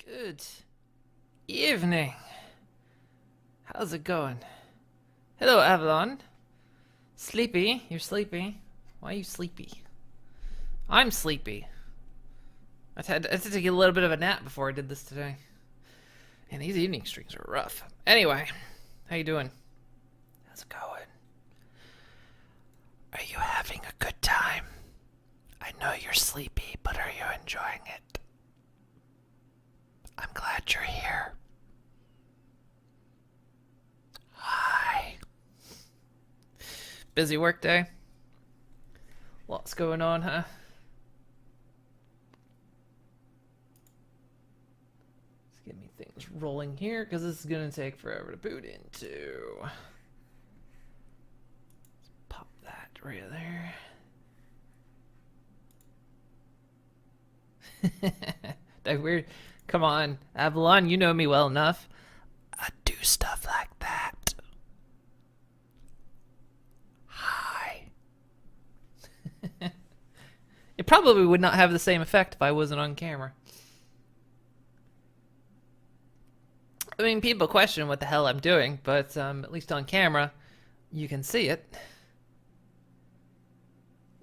Good evening. How's it going? Hello, Avalon. Sleepy? You're sleepy? Why are you sleepy? I'm sleepy. I had to take a little bit of a nap before I did this today. And these evening streams are rough. Anyway, how you doing? How's it going? Are you having a good time? I know you're sleepy, but are you enjoying it? I'm glad you're here. Hi. Busy work day? Lots going on, huh? Let's get me things rolling here, because this is going to take forever to boot into. Let's pop that right there. That weird. Come on, Avalon, you know me well enough. I do stuff like that. Hi. It probably would not have the same effect if I wasn't on camera. I mean, people question what the hell I'm doing, but at least on camera, you can see it.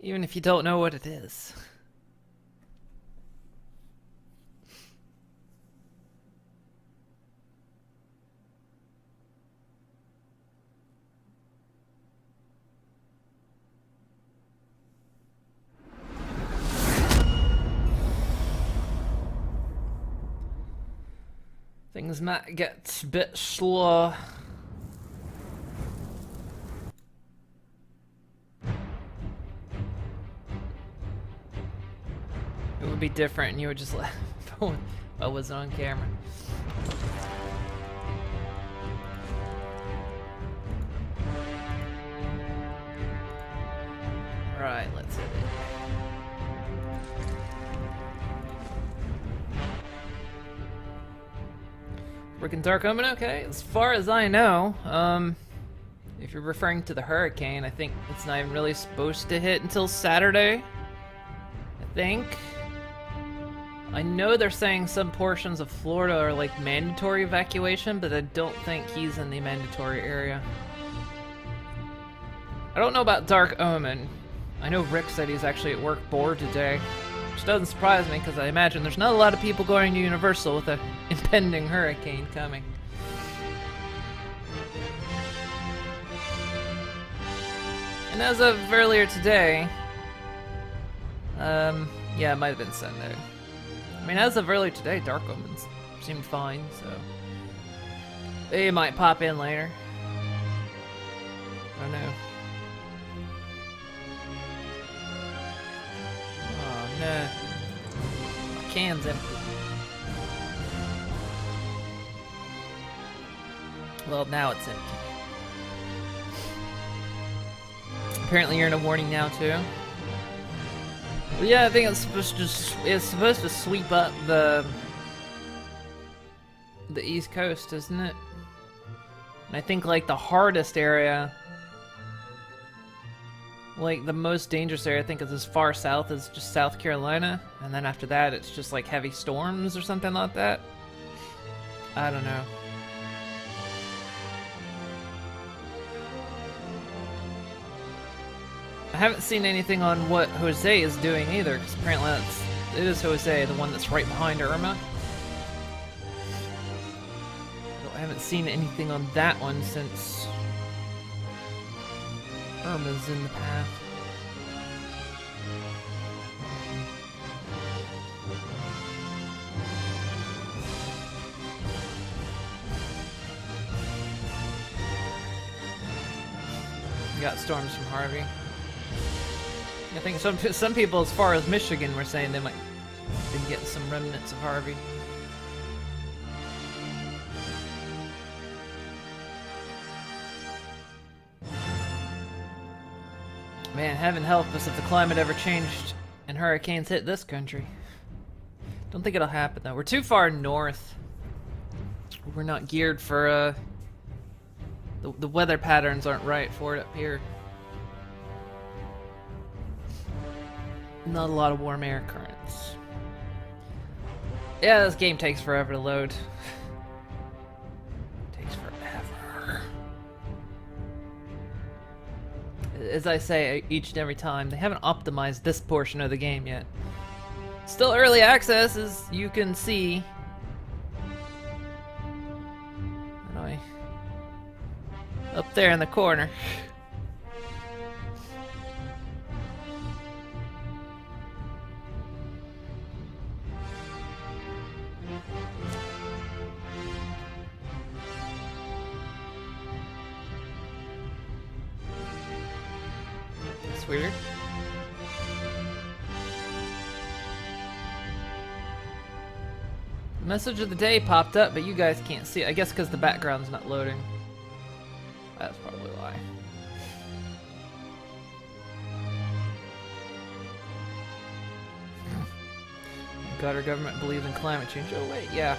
Even if you don't know what it is. Things might get a bit slow. It would be different and you would just laugh if I wasn't on camera. Right, let's hit it. Freaking Dark Omen, okay. As far as I know, if you're referring to the hurricane, I think it's not even really supposed to hit until Saturday. I think. I know they're saying some portions of Florida are like mandatory evacuation, but I don't think he's in the mandatory area. I don't know about Dark Omen. I know Rick said he's actually at work bored today. Which doesn't surprise me, because I imagine there's not a lot of people going to Universal with an impending hurricane coming. And as of earlier today, yeah, it might have been Sunday. I mean, as of earlier today, Dark Omens seemed fine, so they might pop in later. I don't know. No. My can's empty. Well, now it's empty. Apparently you're in a warning now, too. Well, yeah, I think it's supposed to sweep up the East Coast, isn't it? And I think, like, the hardest area, like, the most dangerous area, I think, is as far south as just South Carolina. And then after that, it's just, like, heavy storms or something like that. I don't know. I haven't seen anything on what Jose is doing either, because apparently it is Jose, the one that's right behind Irma. So I haven't seen anything on that one since Irma's in the path. You got storms from Harvey. I think some people as far as Michigan were saying they might have been getting some remnants of Harvey. Man, heaven help us if the climate ever changed and hurricanes hit this country. Don't think it'll happen though. We're too far north. We're not geared for the weather patterns aren't right for it up here. Not a lot of warm air currents. Yeah, this game takes forever to load. Takes forever. As I say each and every time, they haven't optimized this portion of the game yet. Still early access, as you can see. Anyway, up there in the corner. That's weird. Message of the day popped up, but you guys can't see it. I guess because the background's not loading. That's probably why. God, our government believes in climate change. Oh wait, yeah.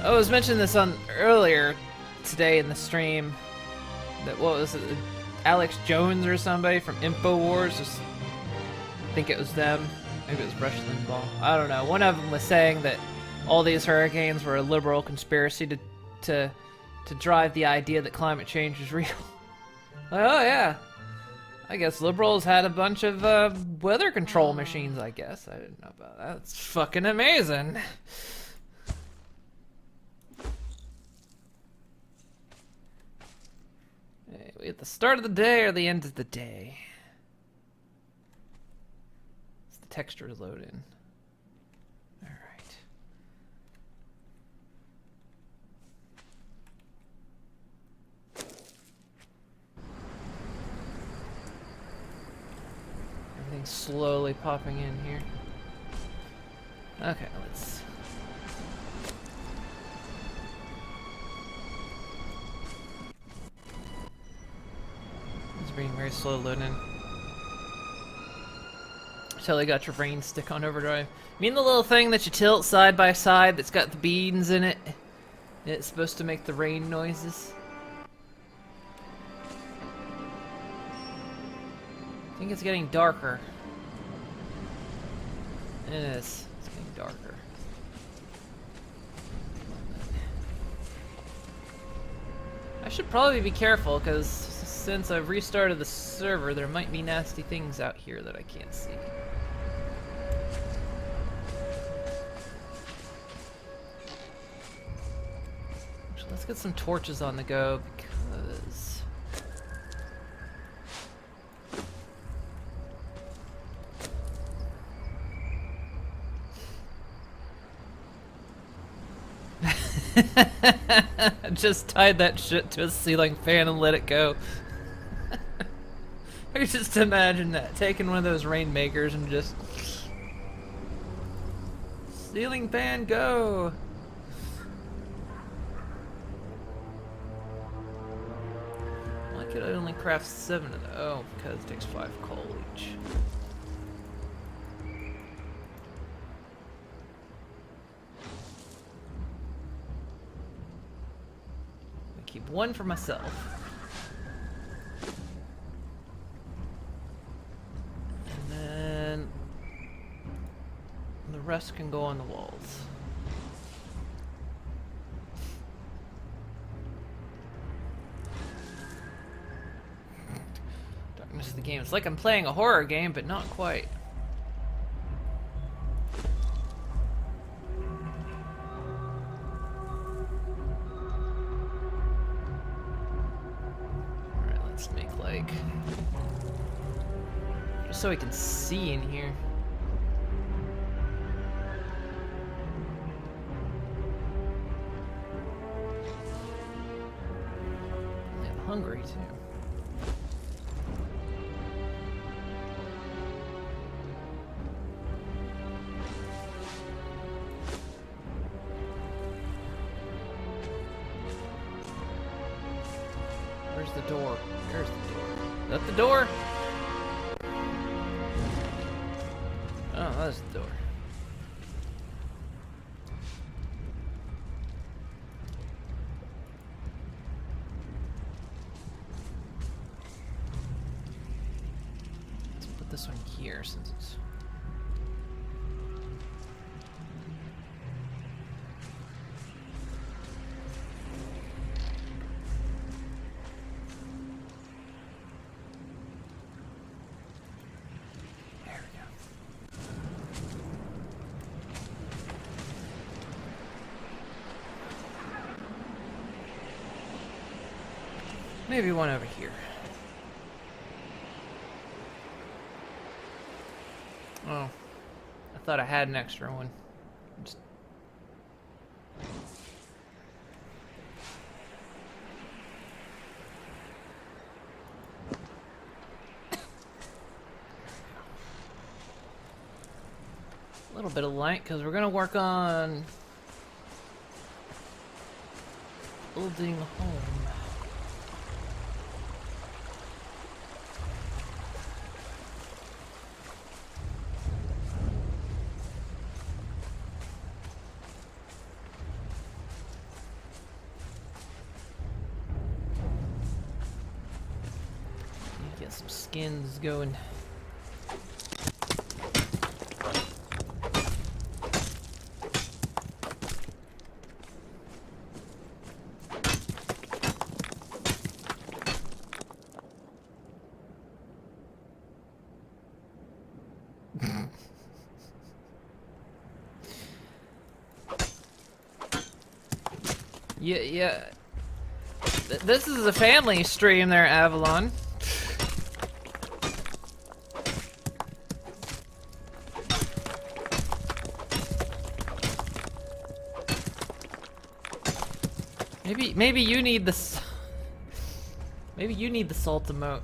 I was mentioning this on earlier today in the stream. That what was it? Alex Jones or somebody from InfoWars? I think it was them. Maybe it was Rush Limbaugh. I don't know. One of them was saying that all these hurricanes were a liberal conspiracy to drive the idea that climate change is real. Like, oh yeah. I guess liberals had a bunch of weather control machines, I guess. I didn't know about that. That's fucking amazing. Hey, we at the start of the day or the end of the day? It's the texture load in. Alright. Everything's slowly popping in here. Okay, let's... It's being very slow loading. Totally got your brain stick on overdrive. You mean the little thing that you tilt side by side that's got the beans in it? And it's supposed to make the rain noises? I think it's getting darker. It is. It's getting darker. I should probably be careful, because since I've restarted the server, there might be nasty things out here that I can't see. Actually, let's get some torches on the go, because... Just tied that shit to a ceiling fan and let it go. I can just imagine that, taking one of those rainmakers and just... Ceiling fan, go! Why could I only craft 7 of those? Oh, because it takes 5 coal each. Keep 1 for myself. And then the rest can go on the walls. Darkness of the game. It's like I'm playing a horror game, but not quite. Just so we can see in here. I'm hungry too. Where's the door? There's the door. Is that the door? Oh, that's the door. Let's put this one here since it's Maybe one over here. Oh, I thought I had an extra one. Just... a little bit of light, because we're gonna work on building a home. Get some skins going. Yeah. This is a family stream there, Avalon. Maybe you need the maybe you need the salt emote.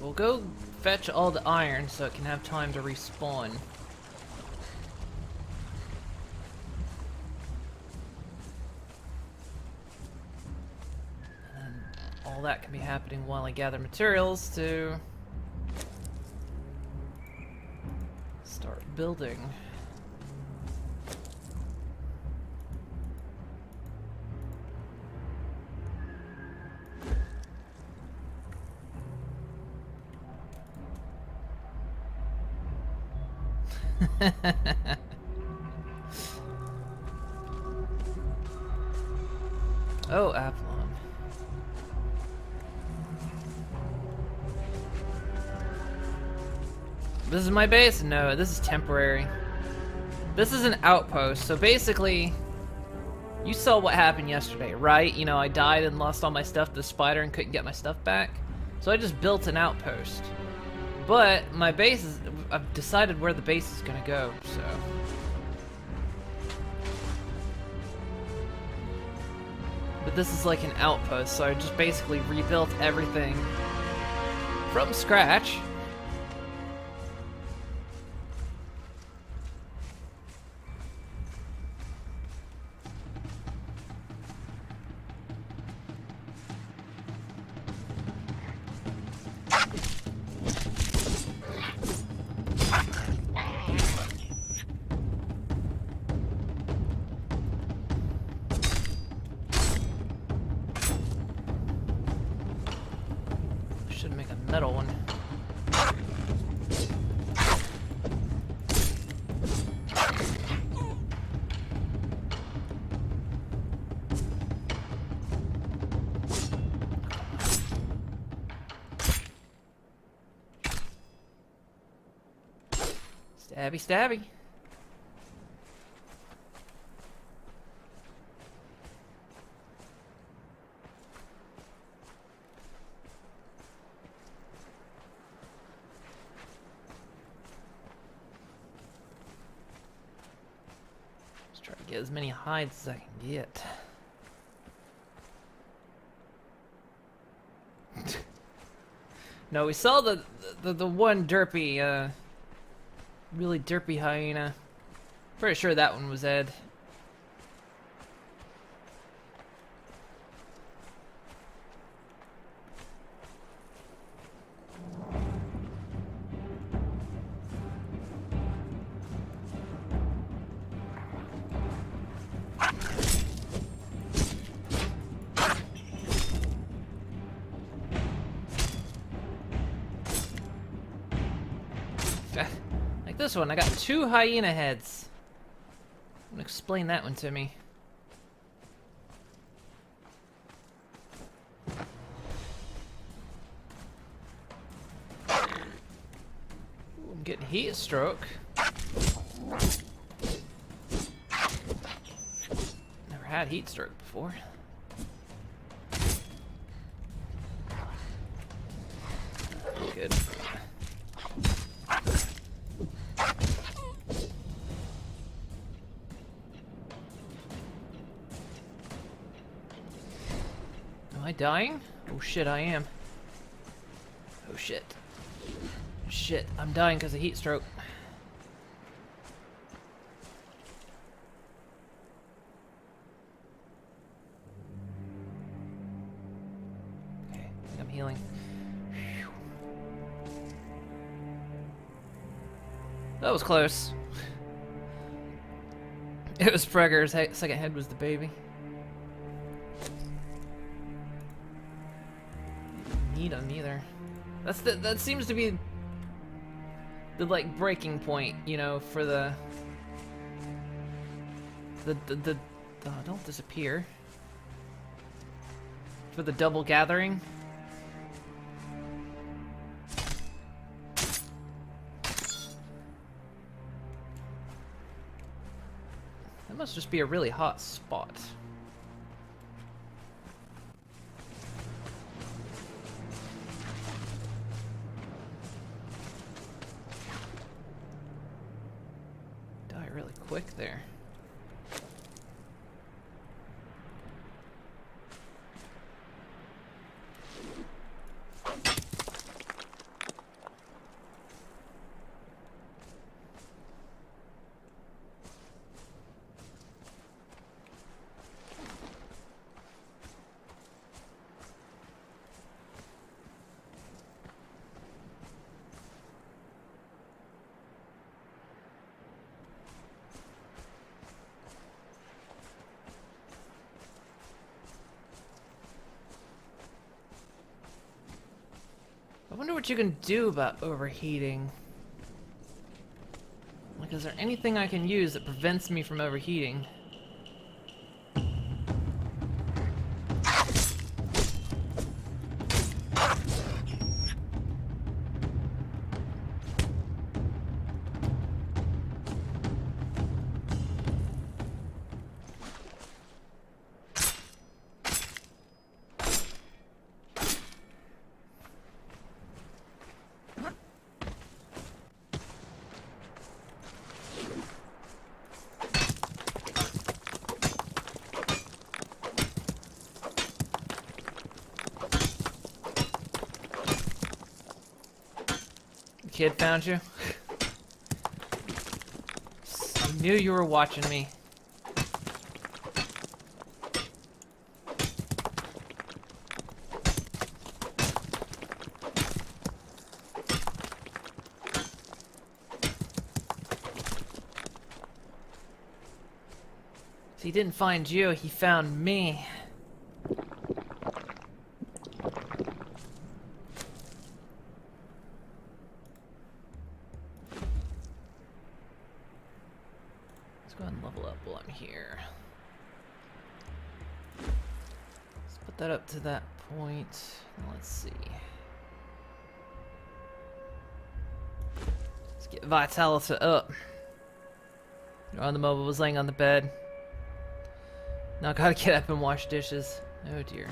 We'll go fetch all the iron so it can have time to respawn. And all that can be happening while I gather materials to start building. Oh, Avalon. This is my base? No, this is temporary. This is an outpost, so basically, you saw what happened yesterday, right? You know, I died and lost all my stuff to the spider and couldn't get my stuff back. So I just built an outpost. But my base is, I've decided where the base is gonna go, so. But this is like an outpost, so I just basically rebuilt everything from scratch. Should make a metal one. Stabby, stabby. Try to get as many hides as I can get. No, we saw the one derpy, really derpy hyena. Pretty sure that one was Ed. Like this one, I got 2 hyena heads. Explain that one to me. Ooh, I'm getting heat stroke. Never had heat stroke before. Good. Am I dying? Oh shit, I am. Oh shit. Shit, I'm dying because of heat stroke. Okay, I think I'm healing. Whew. That was close. It was Pregger's second head was the baby. Need them either. That seems to be the like breaking point, you know, for the oh, don't disappear. For the double gathering. That must just be a really hot spot. Die really quick there. I wonder what you can do about overheating. Like, is there anything I can use that prevents me from overheating? Kid found you? I knew you were watching me. So he didn't find you, he found me. Let's go ahead and level up while I'm here. Let's put that up to that point. Let's see. Let's get Vitality up. On the mobile was laying on the bed. Now I gotta get up and wash dishes. Oh dear.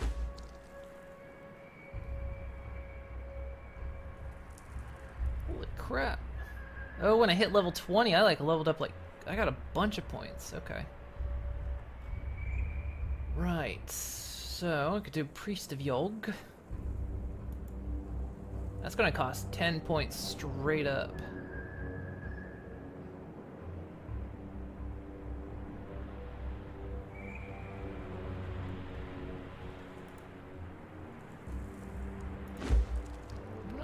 Holy crap. Oh, when I hit level 20, I like leveled up like, I got a bunch of points. Okay. Right. So, I could do Priest of Yog. That's gonna cost 10 points straight up.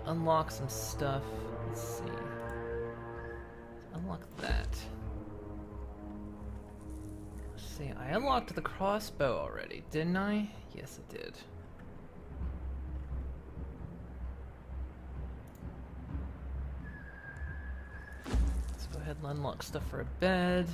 Unlock some stuff. Let's see. Unlock that. Let's see. I unlocked the crossbow already, didn't I? Yes, I did. ahead and unlock stuff for a bed.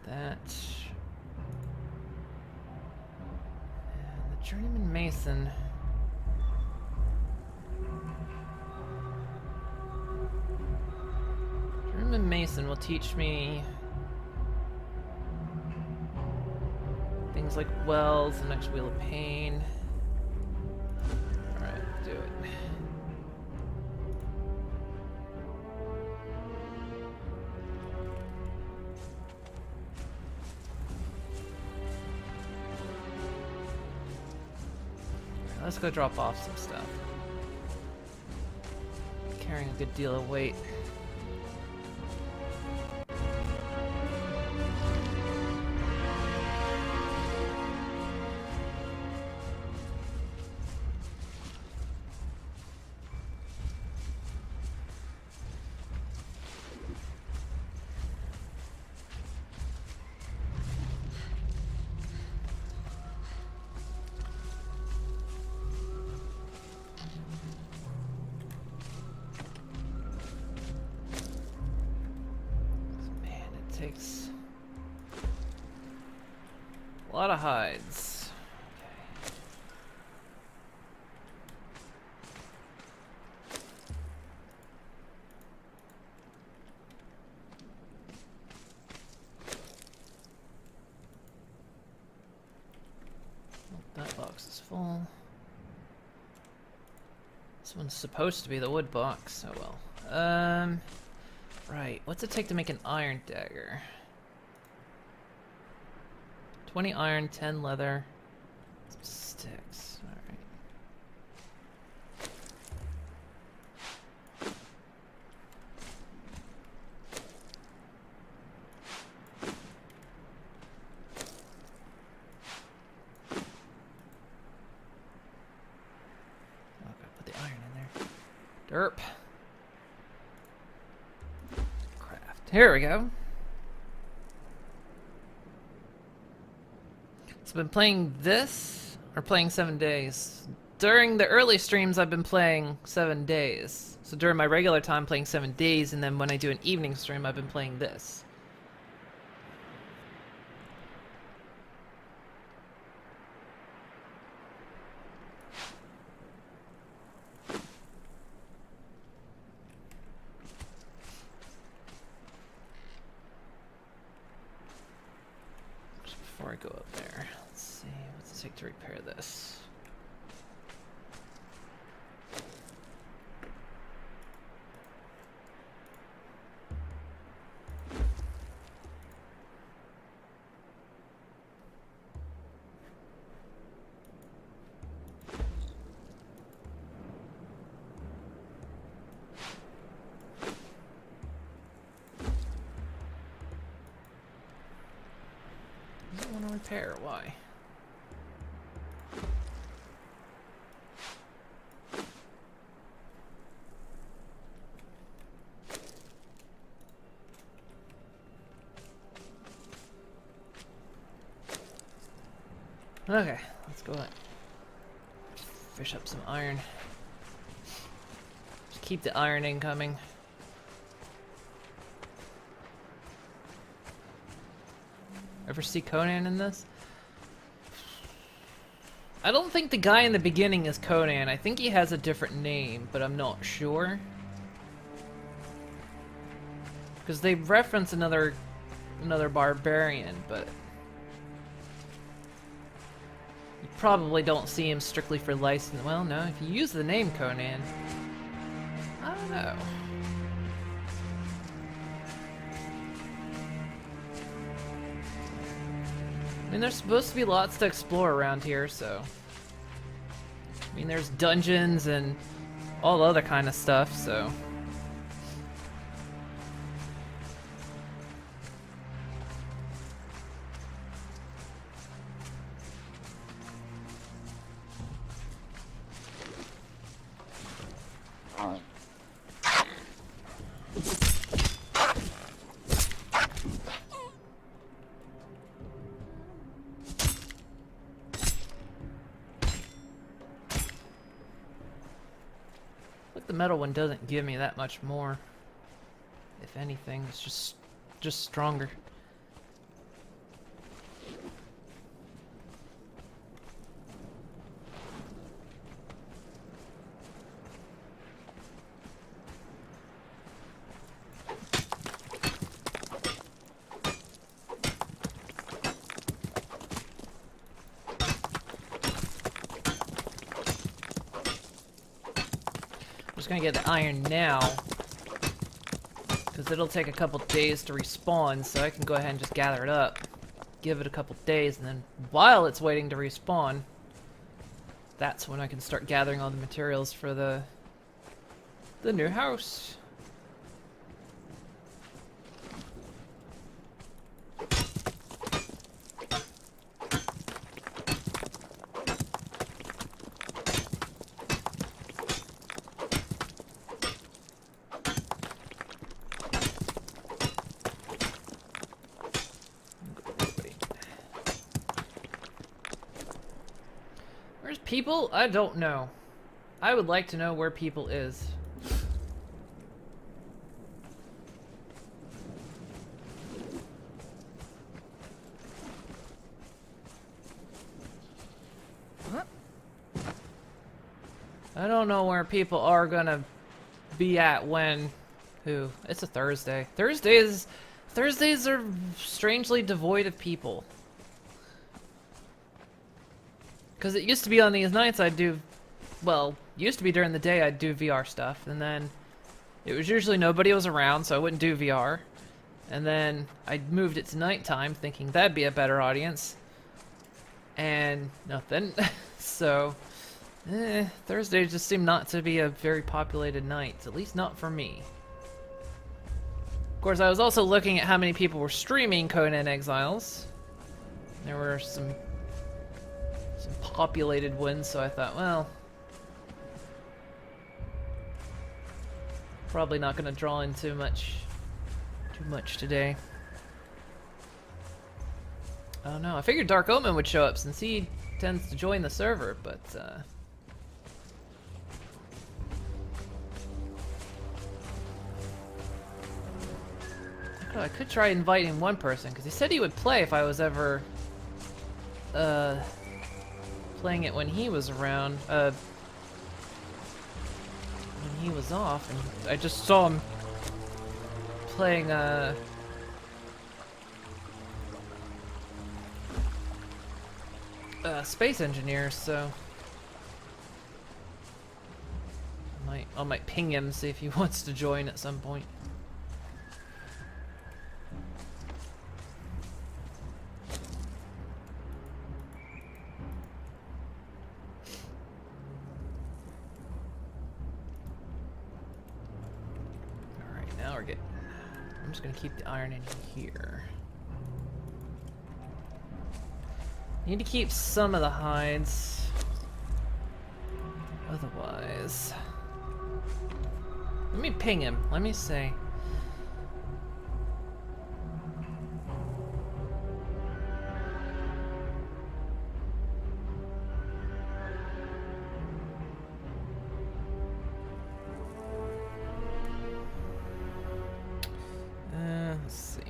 That. And the Journeyman Mason. Journeyman Mason will teach me things like wells, the next wheel of pain. Alright, do it. Let's go drop off some stuff. Carrying a good deal of weight. Takes a lot of hides. Oh, that box is full. This one's supposed to be the wood box. Oh well. Right, what's it take to make an iron dagger? 20 iron, 10 leather, some sticks. Alright. Oh, gotta put the iron in there. Derp. Here we go. So I've been playing this, or playing 7 days. During the early streams, I've been playing 7 days. So during my regular time, playing 7 days, and then when I do an evening stream, I've been playing this. Before I go up there, let's see, what's it take to repair this? I don't want to repair, why? Okay, let's go ahead. Fish up some iron. Just keep the ironing coming. Ever see Conan in this? I don't think the guy in the beginning is Conan. I think he has a different name, but I'm not sure. Because they reference another barbarian, but you probably don't see him strictly for license. Well, no, if you use the name Conan, I don't know. I mean, there's supposed to be lots to explore around here, so... I mean, there's dungeons and all other kind of stuff, so... the metal one doesn't give me that much more. If anything, it's just stronger. I'm just gonna get the iron now, because it'll take a couple days to respawn, so I can go ahead and just gather it up, give it a couple days, and then while it's waiting to respawn, that's when I can start gathering all the materials for the new house. Where's people? I don't know. I would like to know where people is. What? I don't know where people are gonna be at when. Who? It's a Thursday. Thursdays are strangely devoid of people. Because it used to be on these nights I'd do, well, used to be during the day I'd do VR stuff, and then it was usually nobody was around, so I wouldn't do VR. And then I moved it to nighttime, thinking that'd be a better audience. And nothing. So, Thursdays just seem not to be a very populated night, at least not for me. Of course, I was also looking at how many people were streaming Conan Exiles. There were some populated ones, so I thought, well, probably not going to draw in too much today. Oh no, I figured Dark Omen would show up since he tends to join the server, but I could try inviting one person, because he said he would play if I was ever playing it when he was around, when he was off, and I just saw him playing, Space Engineers, so I might ping him, see if he wants to join at some point. I'm just gonna keep the iron in here. Need to keep some of the hides. Otherwise, let me ping him. Let me see. Let's see.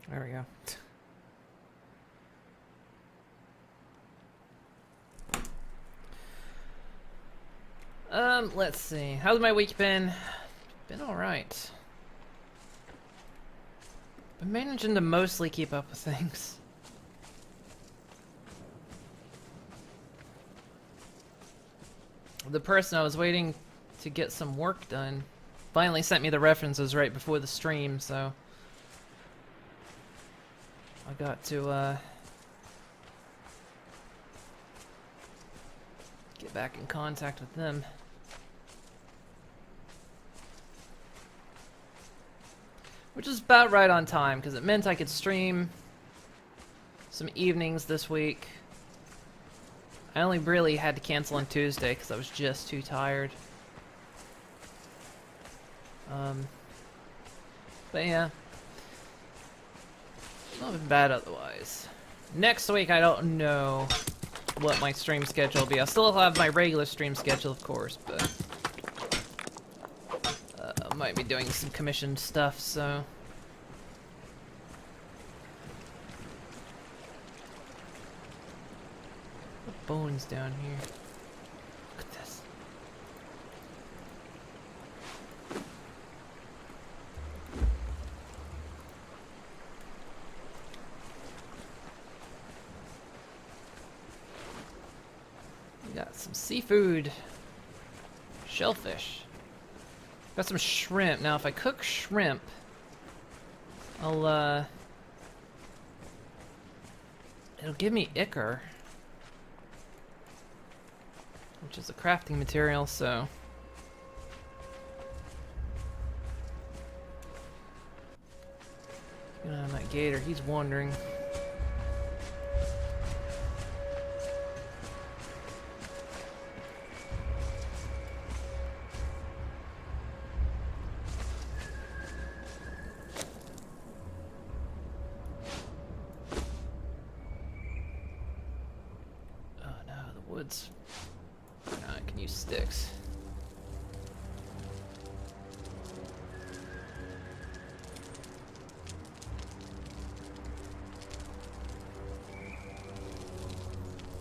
There we go. Let's see. How's my week been? Been alright. Been managing to mostly keep up with things. The person I was waiting to get some work done finally sent me the references right before the stream, so I got to get back in contact with them. Which is about right on time, because it meant I could stream some evenings this week. I only really had to cancel on Tuesday because I was just too tired. But yeah, not been bad otherwise. Next week I don't know what my stream schedule will be. I'll still have my regular stream schedule, of course, but I might be doing some commissioned stuff, so. What bones down here? Look at this. We got some seafood. Shellfish. Got some shrimp. Now, if I cook shrimp, I'll, it'll give me ichor, which is a crafting material, so. Get on that gator, he's wandering. Woods. Now I can use sticks.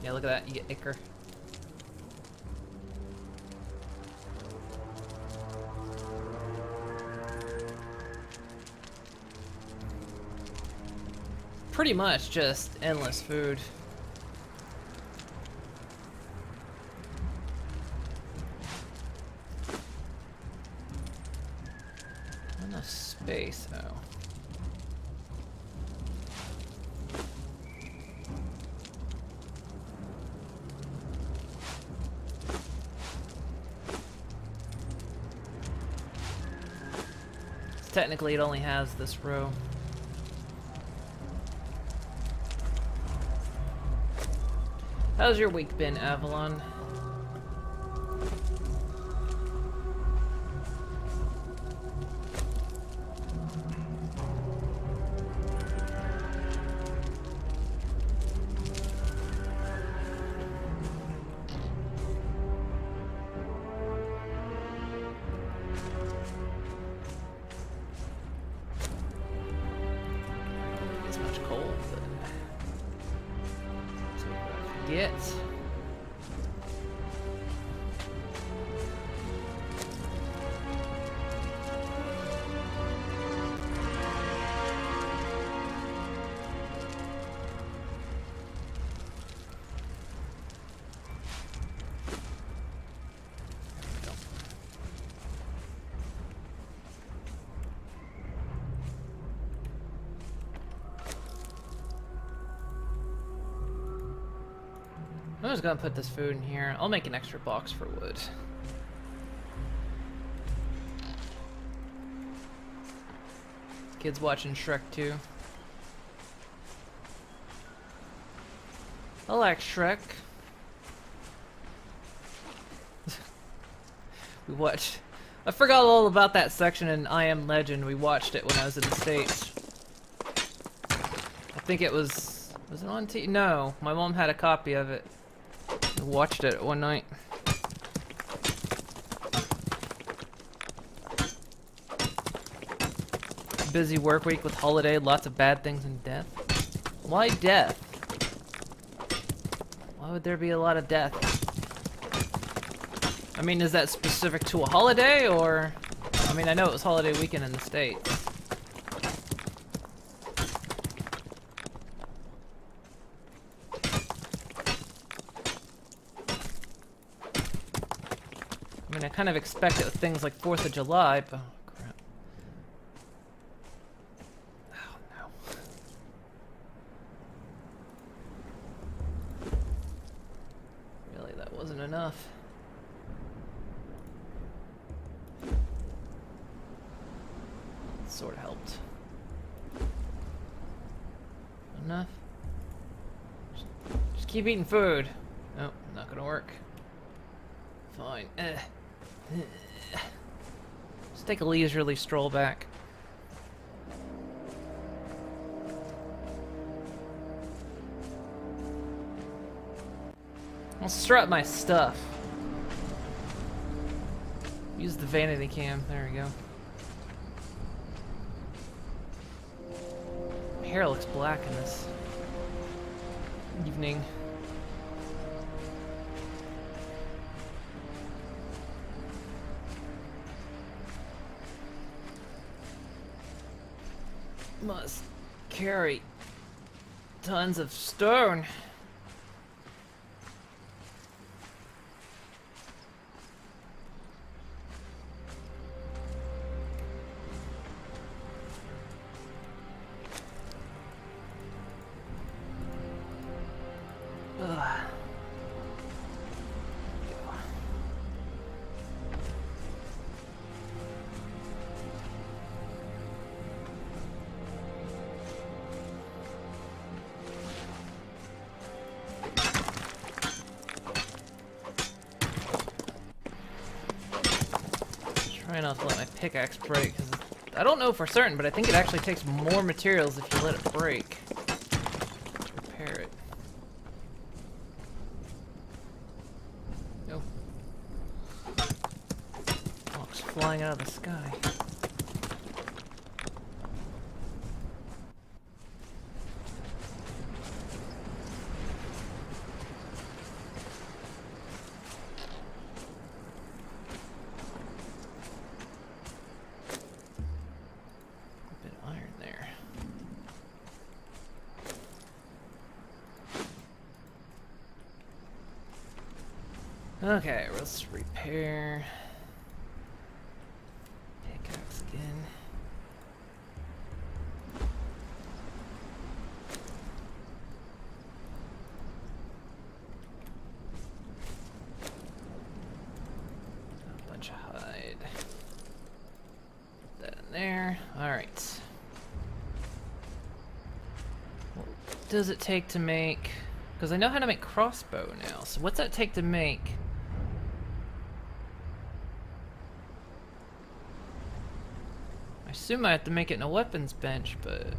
Yeah, look at that. You get ichor. Pretty much just endless food. Space, oh. Technically, it only has this row. How's your week been, Avalon? Get. I'm just gonna put this food in here. I'll make an extra box for wood. Kids watching Shrek 2. I like Shrek. We watched. I forgot all about that section in I Am Legend. We watched it when I was in the States. I think it was. Was it on TV? No, my mom had a copy of it. I watched it one night. Busy work week with holiday, lots of bad things and death. Why death? Why would there be a lot of death? I mean, is that specific to a holiday, or... I mean, I know it was holiday weekend in the States. I mean, I kind of expect it with things like 4th of July, but... Oh, crap. Oh, no. Really, that wasn't enough. Sort of helped. Enough? Just keep eating food. Nope, not gonna work. Fine. Just take a leisurely stroll back. I'll strut my stuff. Use the vanity cam. There we go. My hair looks black in this evening. Must carry tons of stone. Ugh. Try not to let my pickaxe break, because I don't know for certain, but I think it actually takes more materials if you let it break to repair it. Oh. Rocks flying out of the sky. Okay, let's repair. Pickaxe again. A bunch of hide. Put that in there. Alright. What does it take to make... Because I know how to make crossbow now, so what's that take to make? I assume I have to make it in a weapons bench, but...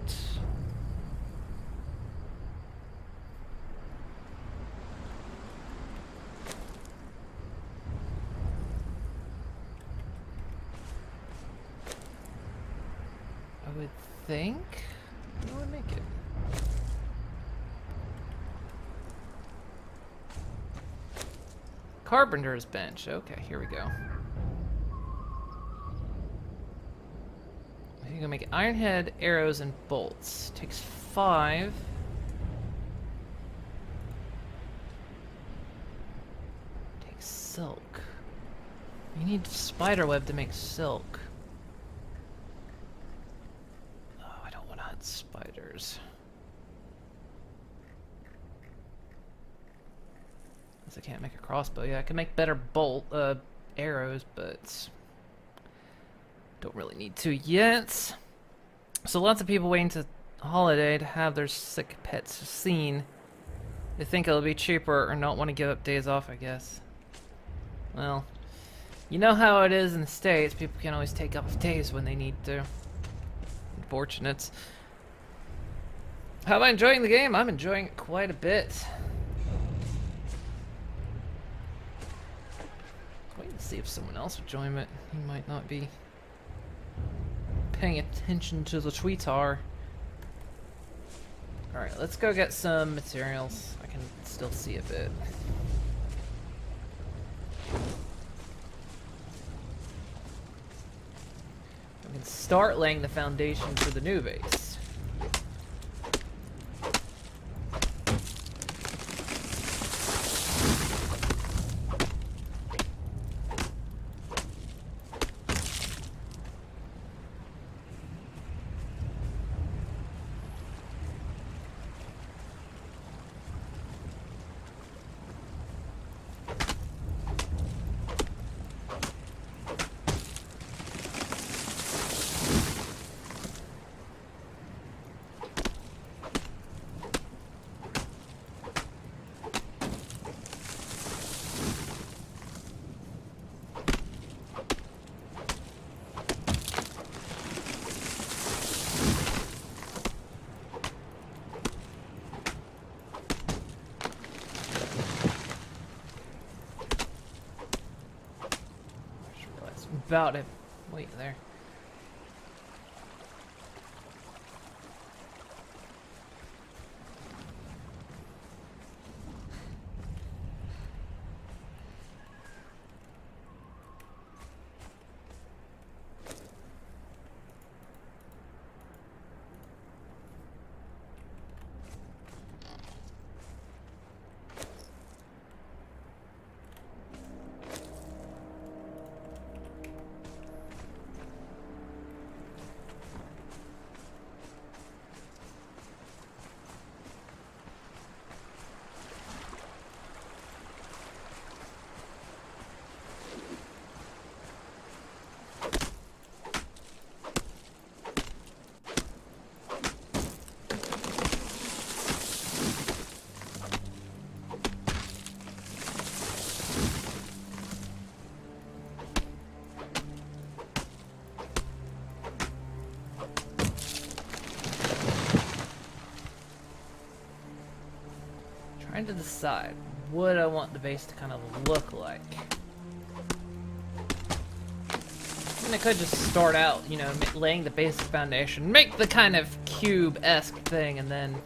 I would think I would make it. Carpenter's bench. Okay, here we go. You're gonna make it iron head, arrows, and bolts. Takes 5. Takes silk. You need spider web to make silk. Oh, I don't want to hunt spiders. Guess I can't make a crossbow. Yeah, I can make better arrows, but don't really need to yet. So lots of people waiting to holiday to have their sick pets seen. They think it'll be cheaper or not want to give up days off, I guess. Well, you know how it is in the States. People can't always take off days when they need to. Unfortunate. How am I enjoying the game? I'm enjoying it quite a bit. Wait and see if someone else would join it. He might not be paying attention to the tweetar. Alright, let's go get some materials. I can still see a bit. can start laying the foundation for the new base. About it. Wait there. Trying to decide what I want the base to kind of look like. And I could just start out, you know, laying the basic foundation, make the kind of cube-esque thing, and then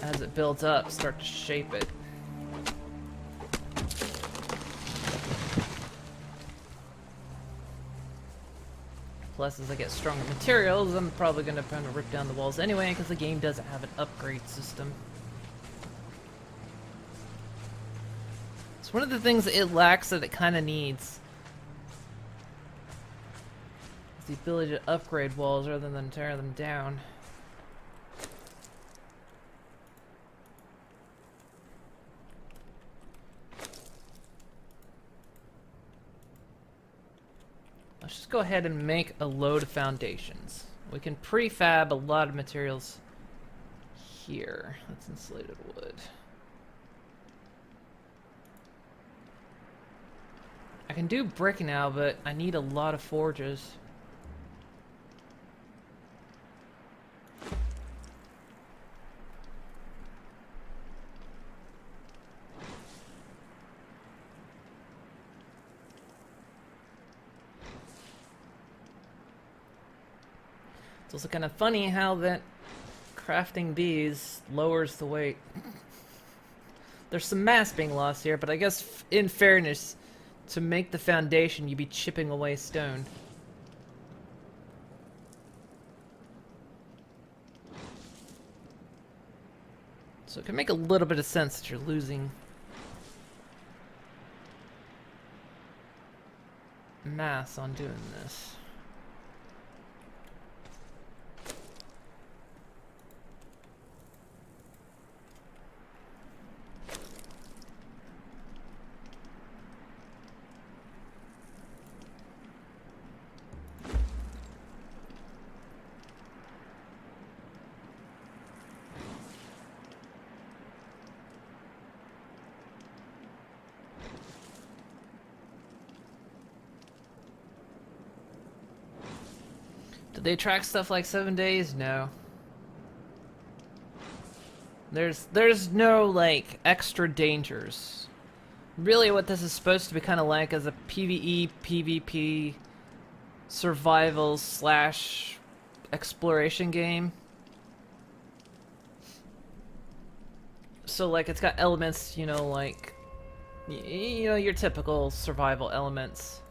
as it builds up, start to shape it. Plus, as I get stronger materials, I'm probably going to kind of rip down the walls anyway, because the game doesn't have an upgrade system. It's one of the things that it lacks that it kind of needs. It's the ability to upgrade walls rather than tear them down. Let's just go ahead and make a load of foundations. We can prefab a lot of materials here. That's insulated wood. I can do brick now, but I need a lot of forges. It's also kind of funny how that crafting these lowers the weight. There's some mass being lost here, but I guess in fairness, to make the foundation, you'd be chipping away stone. So it can make a little bit of sense that you're losing mass on doing this. Did they track stuff like 7 days? No. There's no, like, extra dangers. Really what this is supposed to be kind of like is a PvE, PvP, survival slash exploration game. So, like, it's got elements, you know, like, you know, your typical survival elements.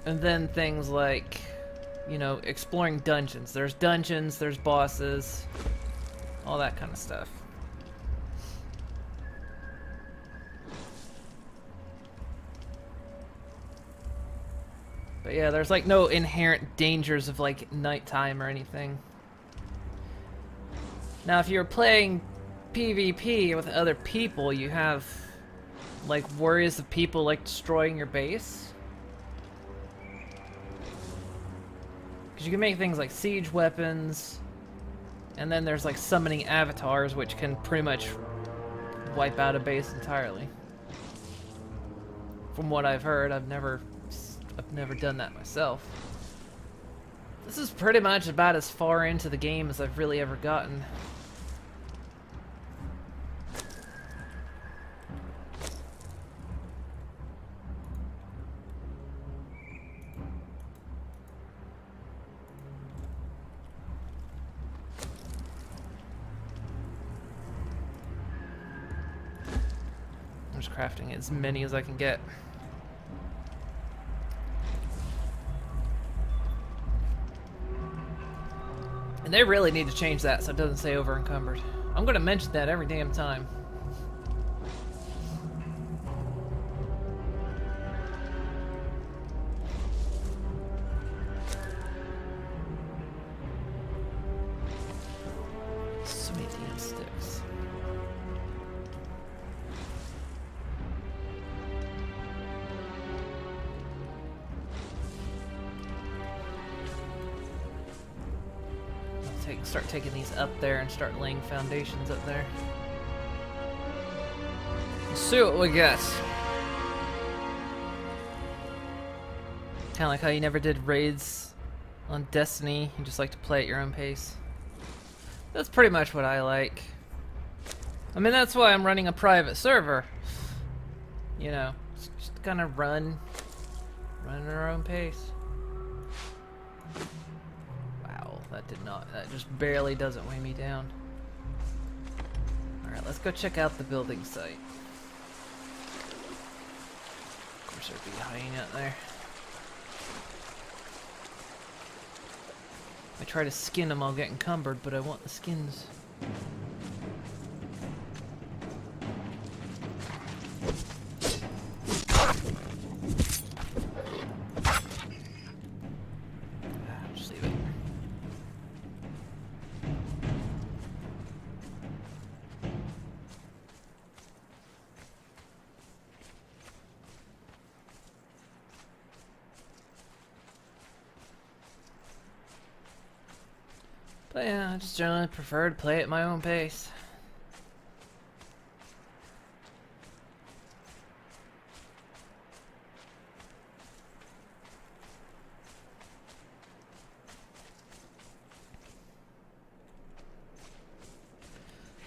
And then things like, you know, exploring dungeons. There's dungeons, there's bosses, all that kind of stuff. But yeah, there's like no inherent dangers of like nighttime or anything. Now, if you're playing PvP with other people, you have like worries of people like destroying your base. Because you can make things like siege weapons, and then there's like summoning avatars, which can pretty much wipe out a base entirely. From what I've heard, I've never done that myself. This is pretty much about as far into the game as I've really ever gotten. I'm just crafting as many as I can get. And they really need to change that so it doesn't say over encumbered. I'm gonna mention that every damn time. So many damn sticks. Start taking these up there and start laying foundations up there. Let's see what we got. Kind of like how you never did raids on Destiny. You just like to play at your own pace. That's pretty much what I like. I mean, that's why I'm running a private server. You know, just kind of run at our own pace. That just barely doesn't weigh me down. Alright, let's go check out the building site. Of course there'd be a hyena out there. I try to skin them, I'll get encumbered, but I want the skins. But yeah, I just generally prefer to play at my own pace.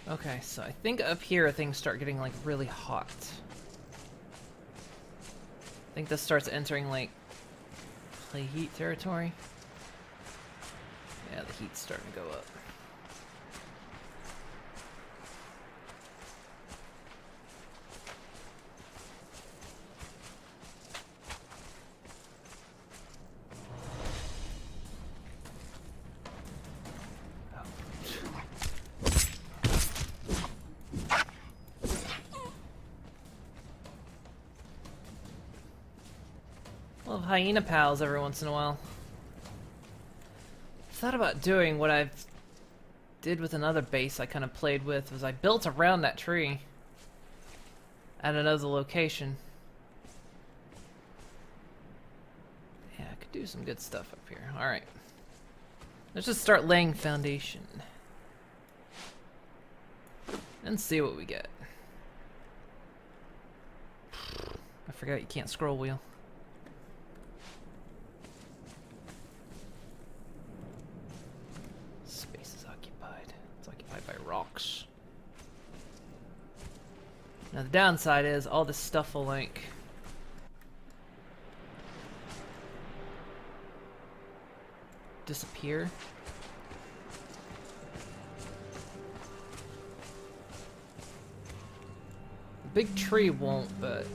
Okay, so I think up here things start getting like really hot. I think this starts entering like play heat territory. Yeah, the heat's starting to go up. Love hyena pals every once in a while. Thought about doing what I did with another base I kind of played with, was I built around that tree at another location. Yeah, I could do some good stuff up here. Alright. Let's just start laying foundation. And see what we get. I forgot you can't scroll wheel. Rocks. Now the downside is all this stuff will like disappear. The big tree won't, but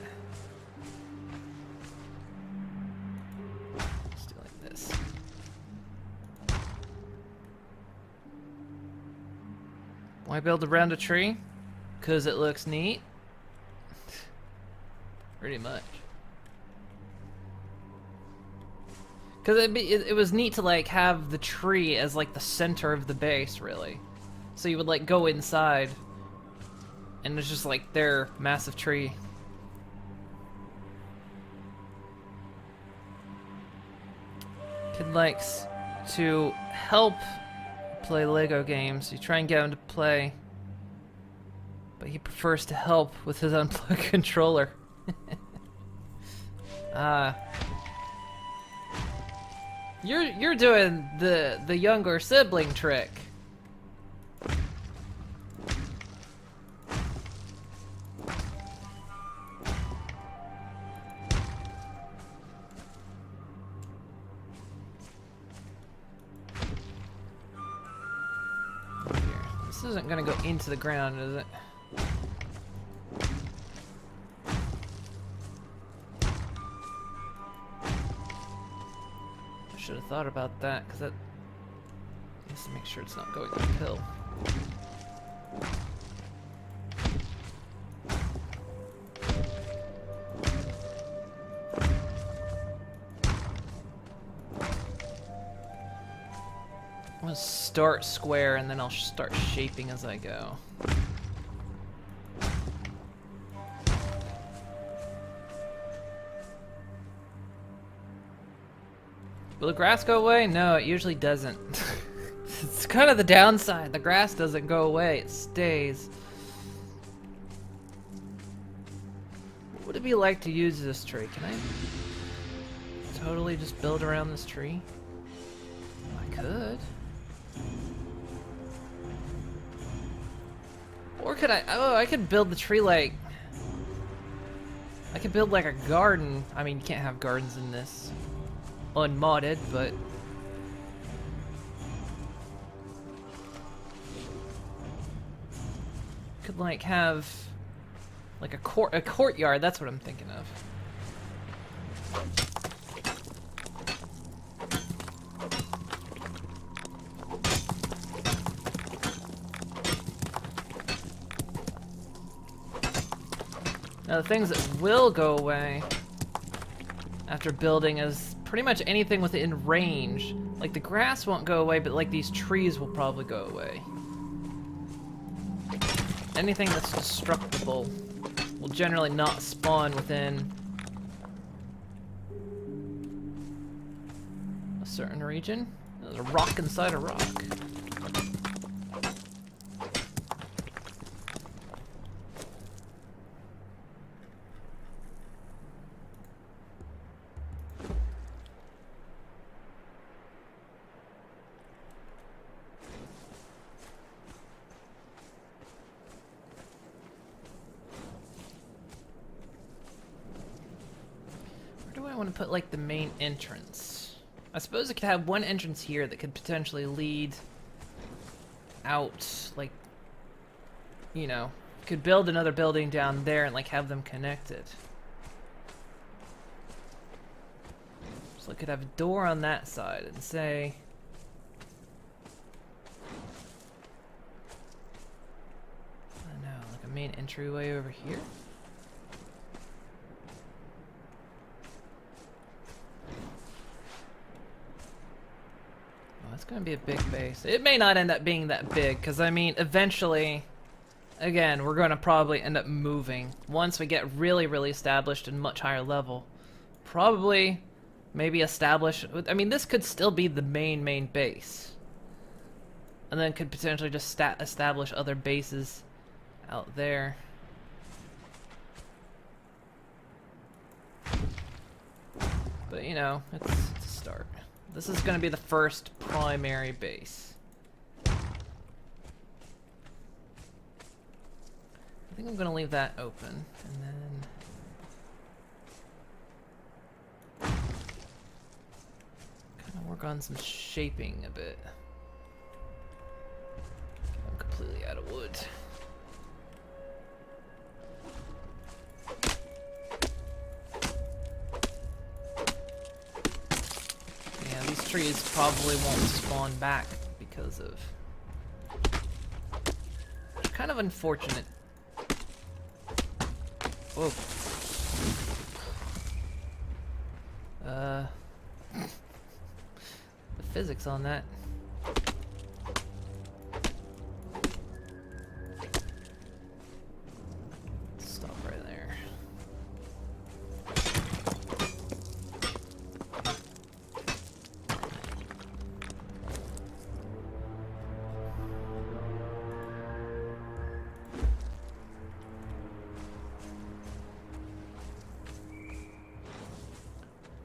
Why build around a tree? Because it looks neat. Pretty much. Because it was neat to like have the tree as like the center of the base, really. So you would like go inside, and it's just like their massive tree. Kid likes to help play Lego games. You try and get him to play, but he prefers to help with his unplugged controller. You're doing the younger sibling trick. This isn't gonna go into the ground, is it? I should have thought about that, because that needs to make sure it's not going uphill. I'm gonna start square and then I'll start shaping as I go. Will the grass go away? No, it usually doesn't. It's kind of the downside. The grass doesn't go away, it stays. What would it be like to use this tree? Can I totally just build around this tree? I could. Or could I? Oh, I could build the tree like... I could build like a garden. I mean, you can't have gardens in this. Unmodded, but... Could like have... like a courtyard, that's what I'm thinking of. Now the things that will go away after building is pretty much anything within range. Like the grass won't go away, but like these trees will probably go away. Anything that's destructible will generally not spawn within a certain region. There's a rock inside a rock. I want to put like the main entrance. I suppose it could have one entrance here that could potentially lead out, like, you know, could build another building down there and like have them connected. So I could have a door on that side and say, I don't know, like a main entryway over here. It's gonna be a big base. It may not end up being that big, because I mean, eventually, again, we're gonna probably end up moving. Once we get really, really established and much higher level. Probably, maybe establish, I mean, this could still be the main base. And then could potentially just establish other bases out there. But, you know, it's a start. This is going to be the first primary base. I think I'm going to leave that open, and then... kind of work on some shaping a bit. I'm completely out of wood. These trees probably won't spawn back because of kind of unfortunate. Whoa. The physics on that. Stop right there.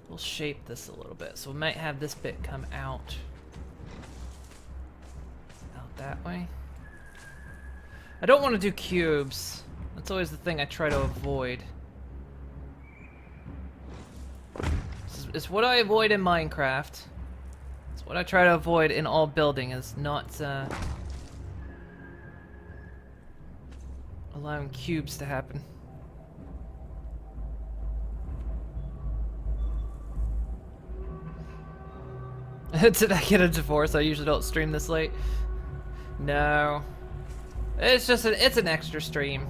We'll shape this a little bit, so we might have this bit come out that way. I don't want to do cubes. That's always the thing I try to avoid. It's what I avoid in Minecraft. It's what I try to avoid in all building, is not allowing cubes to happen. Did I get a divorce? I usually don't stream this late. No. It's just it's an extra stream.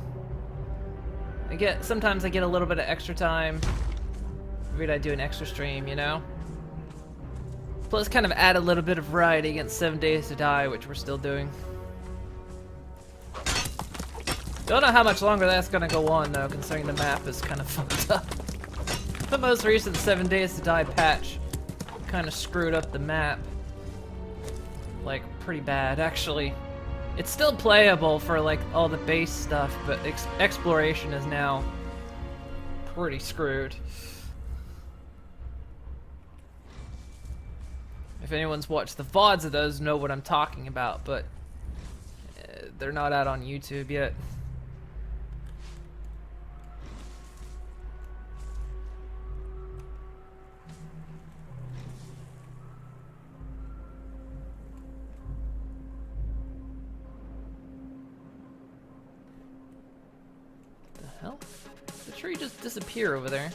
Sometimes I get a little bit of extra time. Figured I'd do an extra stream, you know? Plus kind of add a little bit of variety against 7 Days to Die, which we're still doing. Don't know how much longer that's gonna go on though, considering the map is kind of fucked up. The most recent 7 Days to Die patch kind of screwed up the map. Like, pretty bad, actually. It's still playable for, like, all the base stuff, but exploration is now pretty screwed. If anyone's watched the VODs of those, know what I'm talking about, but they're not out on YouTube yet. The hell? Did the tree just disappear over there?